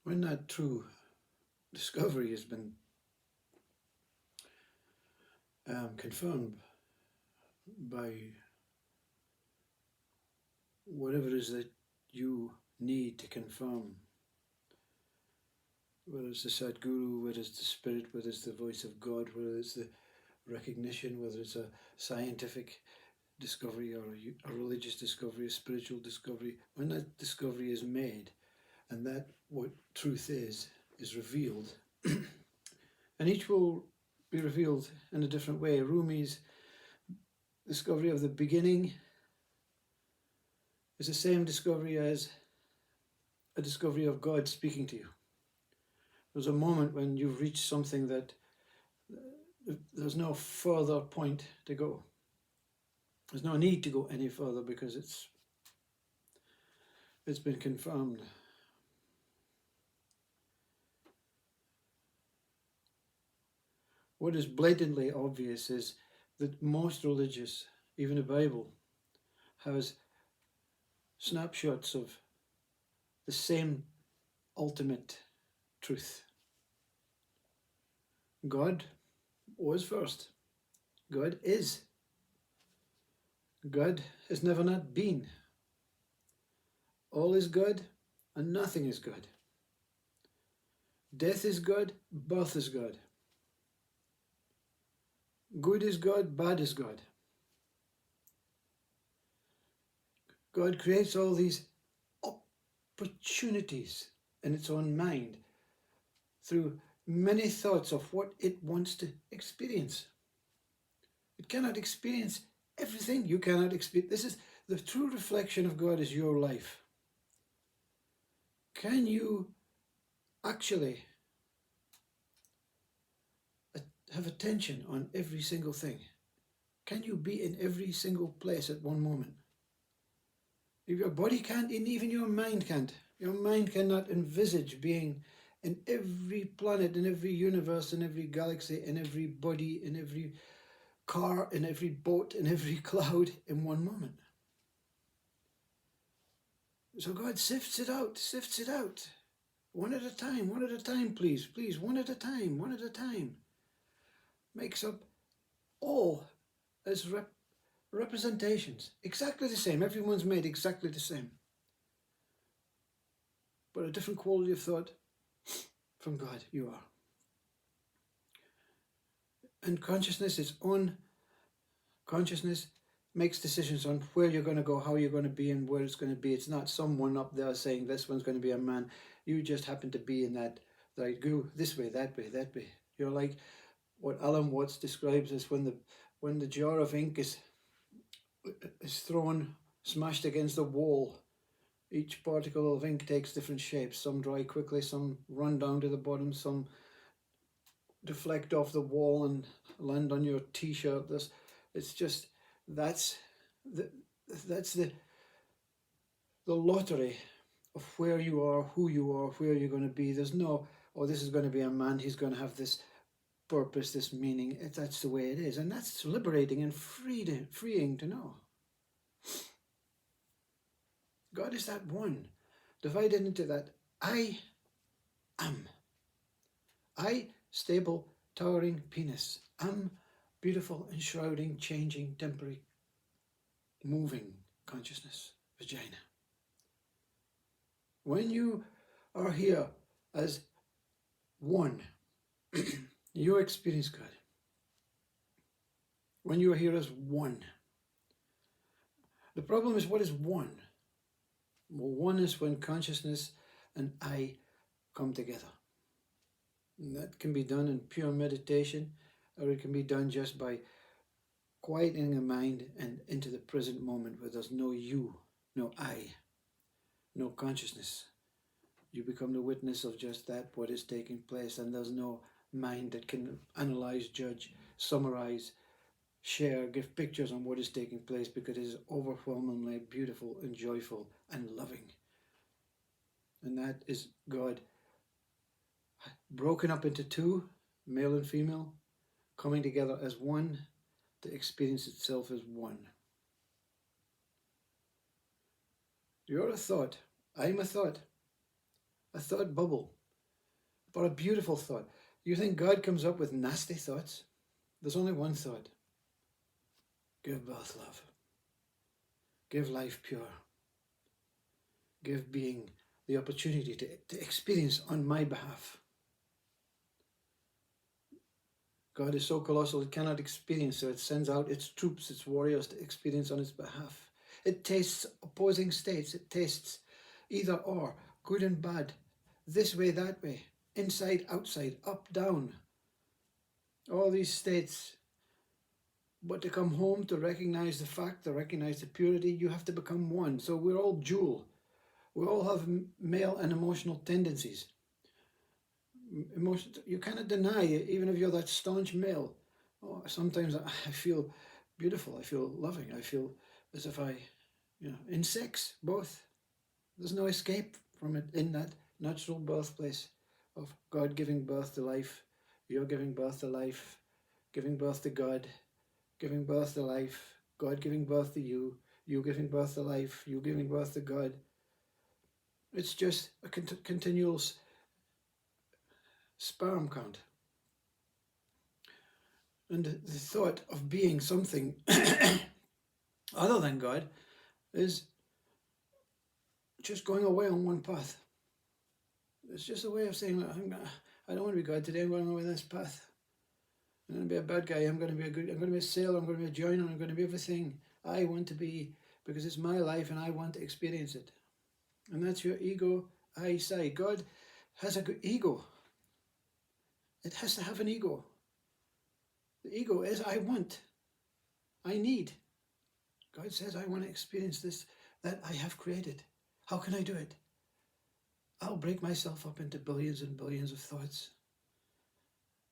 When that true discovery has been confirmed by whatever it is that you need to confirm, whether it's the Sadguru, whether it's the Spirit, whether it's the voice of God, whether it's the recognition, whether it's a scientific discovery or a religious discovery, a spiritual discovery, when that discovery is made and that what truth is revealed, and each will be revealed in a different way. Rumi's discovery of the beginning is the same discovery as a discovery of God speaking to you. There's a moment when you've reached something that there's no further point to go. There's no need to go any further because it's been confirmed. What is blatantly obvious is that most religious, even the Bible, has snapshots of the same ultimate truth. God was first. God is. God has never not been. All is God and nothing is God. Death is God, birth is God. Good is God, bad is God. God creates all these opportunities in its own mind through many thoughts of what it wants to experience. It cannot experience everything. You cannot experience. This is the true reflection of God is your life. Can you actually have attention on every single thing? Can you be in every single place at one moment? If your body can't, and even your mind can't. Your mind cannot envisage being in every planet, in every universe, in every galaxy, in every body, in every car, in every boat, in every cloud in one moment. So God sifts it out. One at a time, please, one at a time. Makes up all as representations, exactly the same. Everyone's made exactly the same. But a different quality of thought from God, you are. And consciousness is on. Consciousness makes decisions on where you're going to go, how you're going to be, and where it's going to be. It's not someone up there saying this one's going to be a man. You just happen to be in that, like, go this way, that way, that way. You're like what Alan Watts describes as when the jar of ink is thrown, smashed against the wall. Each particle of ink takes different shapes. Some dry quickly, some run down to the bottom, some deflect off the wall and land on your t-shirt. It's just that's the lottery of where you are, who you are, where you're going to be. There's no, oh, this is going to be a man, he's going to have this purpose, this meaning. That's the way it is, and that's liberating and freeing to know. God is that one, divided into that I am. I, stable, towering penis. Am, beautiful, enshrouding, changing, temporary, moving consciousness, vagina. When you are here as one, you experience God. When you are here as one. The problem is, what is one? Well, one is when consciousness and I come together. And that can be done in pure meditation, or it can be done just by quietening the mind and into the present moment where there's no you, no I, no consciousness. You become the witness of just that, what is taking place, and there's no mind that can analyze, judge, summarize, share, give pictures on what is taking place, because it is overwhelmingly beautiful and joyful and loving. And that is God broken up into two, male and female, coming together as one to experience itself as one. You're a thought. I'm a thought. a thought bubble, but a beautiful thought. You think God comes up with nasty thoughts? There's only one thought. Give birth love. Give life pure. Give being the opportunity to experience on my behalf. God is so colossal it cannot experience, so it sends out its troops, its warriors to experience on its behalf. It tastes opposing states. It tastes either or, good and bad, this way, that way, inside, outside, up, down. All these states. But to come home, to recognize the fact, to recognize the purity, you have to become one. So we're all dual. We all have male and emotional tendencies. You cannot deny it, even if you're that staunch male. Oh, sometimes I feel beautiful, I feel loving, I feel as if in sex, both. There's no escape from it in that natural birthplace of God giving birth to life, you're giving birth to life, giving birth to God, giving birth to life, God giving birth to you, you giving birth to life, you giving birth to God. It's just a continual sperm count. And the thought of being something other than God is just going away on one path. It's just a way of saying, I don't want to be God today, I'm going away this path. I'm going to be a bad guy, I'm going to be a sailor, I'm going to be a joiner, I'm going to be everything I want to be because it's my life and I want to experience it. And that's your ego, I say. God has a good ego. It has to have an ego. The ego is I want, I need. God says I want to experience this that I have created. How can I do it? I'll break myself up into billions and billions of thoughts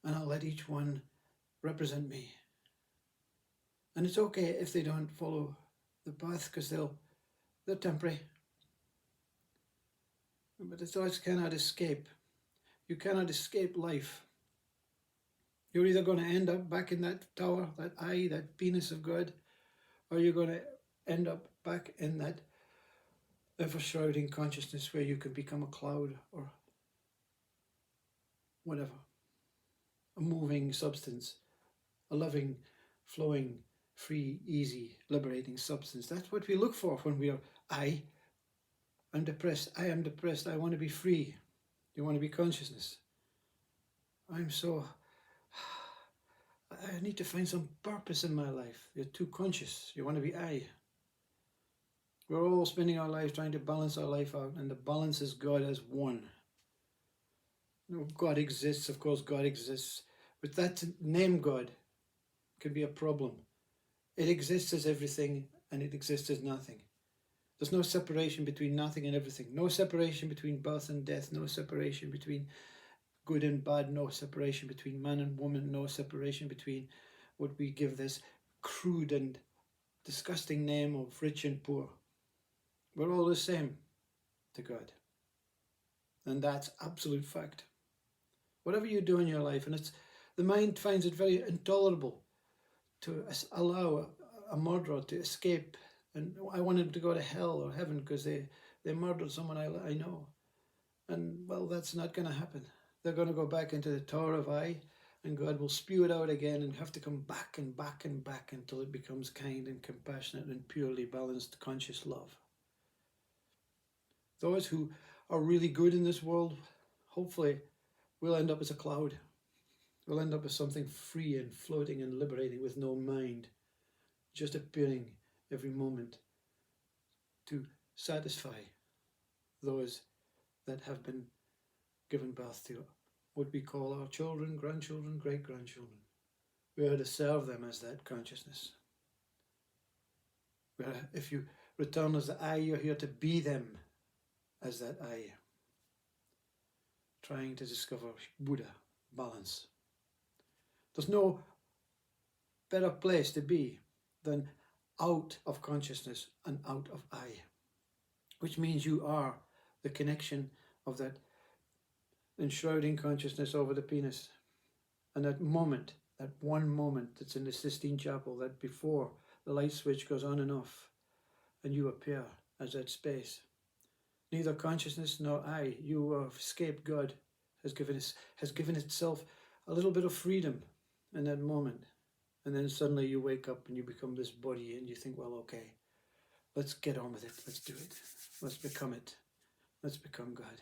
and I'll let each one represent me. And it's okay if they don't follow the path because they're temporary. But the thoughts cannot escape. You cannot escape life. You're either going to end up back in that tower, that eye, that penis of God, or you're going to end up back in that ever-shrouding consciousness where you can become a cloud or whatever. A moving substance, a loving, flowing, free, easy, liberating substance. That's what we look for when we are, I'm depressed, I am depressed, I want to be free. You want to be consciousness. I need to find some purpose in my life. You're too conscious. You want to be I. We're all spending our life trying to balance our life out, and the balance is God as one. No, God exists, of course God exists, but that name God can be a problem. It exists as everything, and it exists as nothing. There's no separation between nothing and everything. No separation between birth and death. No separation between good and bad. No separation between man and woman. No separation between what we give this crude and disgusting name of rich and poor. We're all the same to God. And that's absolute fact. Whatever you do in your life, and the mind finds it very intolerable to allow a murderer to escape. And I want him to go to hell or heaven because they murdered someone I know. And well, that's not going to happen. They're going to go back into the Tower of I, and God will spew it out again and have to come back and back and back until it becomes kind and compassionate and purely balanced, conscious love. Those who are really good in this world, hopefully, will end up as a cloud. We'll end up as something free and floating and liberating with no mind, just appearing every moment to satisfy those that have been given birth to what we call our children, grandchildren, great-grandchildren. We are to serve them as that consciousness. If you return as the I, you're here to be them as that I. Trying to discover Buddha, balance. There's no better place to be than out of consciousness and out of I, which means you are the connection of that enshrouding consciousness over the penis. And that moment, that one moment that's in the Sistine Chapel, that before the light switch goes on and off, and you appear as that space. neither consciousness nor I. You have escaped. God has given itself a little bit of freedom in that moment. And then suddenly you wake up and you become this body and you think, well, okay, let's get on with it. Let's do it. Let's become it. Let's become God.